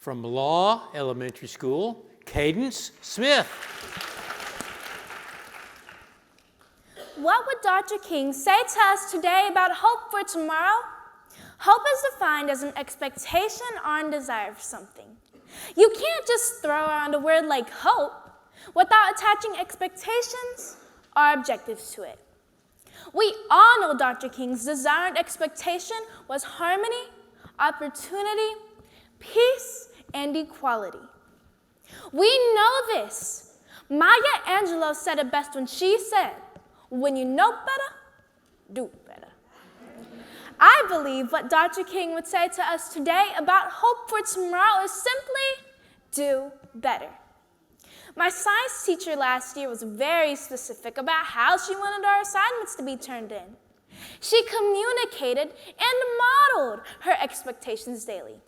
From Law Elementary School, Kadence Smith. What would Dr. King say to us today about hope for tomorrow? Hope is defined as an expectation or a desire for something. You can't just throw around a word like hope without attaching expectations or objectives to it. We all know Dr. King's desire and expectation was harmony, opportunity, peace, and equality. We know this. Maya Angelou said it best when she said, "When you know better, do better." I believe what Dr. King would say to us today about hope for tomorrow is simply do better. My science teacher last year was very specific about how she wanted our assignments to be turned in. She communicated and modeled her expectations daily.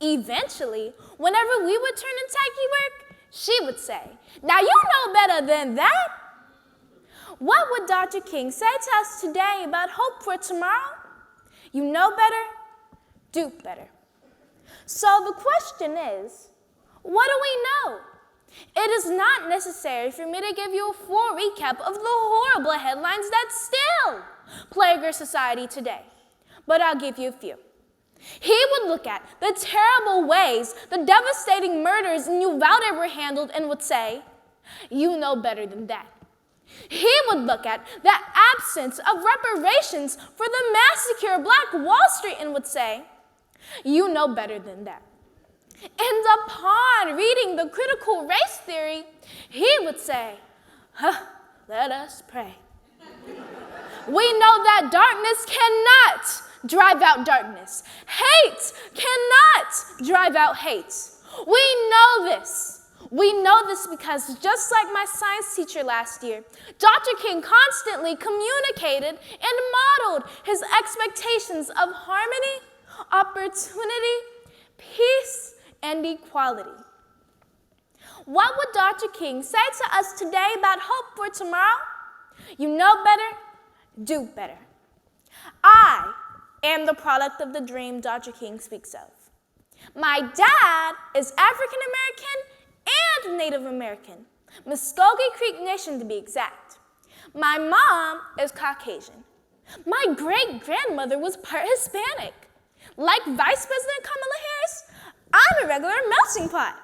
Eventually, whenever we would turn in techie work, she would say, "Now you know better than that." What would Dr. King say to us today about hope for tomorrow? You know better, do better. So the question is, what do we know? It is not necessary for me to give you a full recap of the horrible headlines that still plague our society today, but I'll give you a few. He would look at the terrible ways the devastating murders in Uvalde were handled and would say, "You know better than that." He would look at the absence of reparations for the massacre of Black Wall Street and would say, "You know better than that." And upon reading the critical race theory, he would say, "Let us pray." We know that darkness cannot drive out darkness. Hate cannot drive out hate. We know this. We know this because just like my science teacher last year, Dr. King constantly communicated and modeled his expectations of harmony, opportunity, peace, and equality. What would Dr. King say to us today about hope for tomorrow? You know better, do better. I am the product of the dream Dr. King speaks of. My dad is African American and Native American, Muskogee Creek Nation to be exact. My mom is Caucasian. My great-grandmother was part Hispanic. Like Vice President Kamala Harris, I'm a regular melting pot.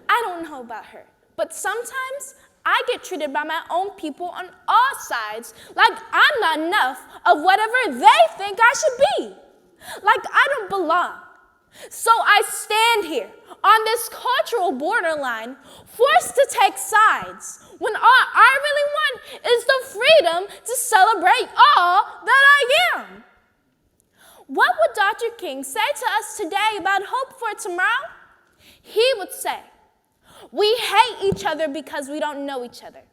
I don't know about her, but sometimes I get treated by my own people on all sides like I'm not enough of whatever they think I should be. Like I don't belong. So I stand here on this cultural borderline, forced to take sides, when all I really want is the freedom to celebrate all that I am. What would Dr. King say to us today about hope for tomorrow? He would say, we hate each other because we don't know each other.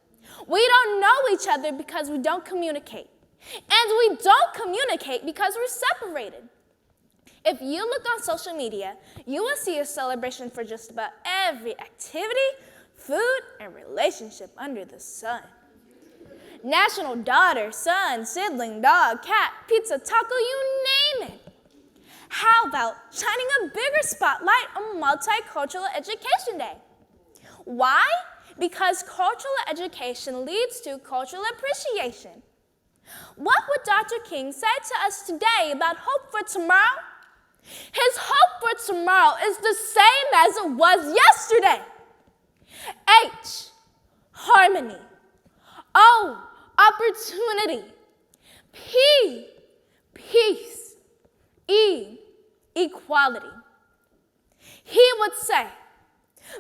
We don't know each other because we don't communicate. And we don't communicate because we're separated. If you look on social media, you will see a celebration for just about every activity, food, and relationship under the sun. National daughter, son, sibling, dog, cat, pizza, taco, you name it. How about shining a bigger spotlight on Multicultural Education Day? Why? Because cultural education leads to cultural appreciation. What would Dr. King say to us today about hope for tomorrow? His hope for tomorrow is the same as it was yesterday. H, harmony. O, opportunity. P, peace. E, equality. He would say,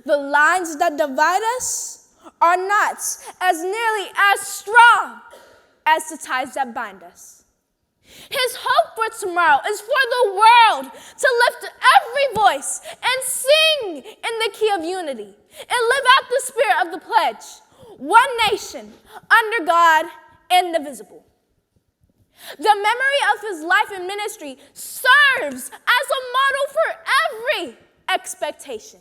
the lines that divide us are not as nearly as strong as the ties that bind us. His hope for tomorrow is for the world to lift every voice and sing in the key of unity and live out the spirit of the pledge, one nation, under God, indivisible. The memory of his life and ministry serves as a model for every expectation.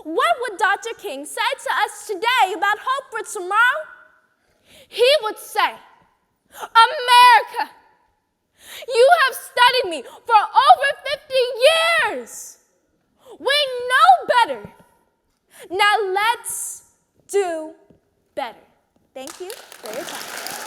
What would Dr. King say to us today about hope for tomorrow? He would say, America, you have studied me for over 50 years. do better. Thank you for your time.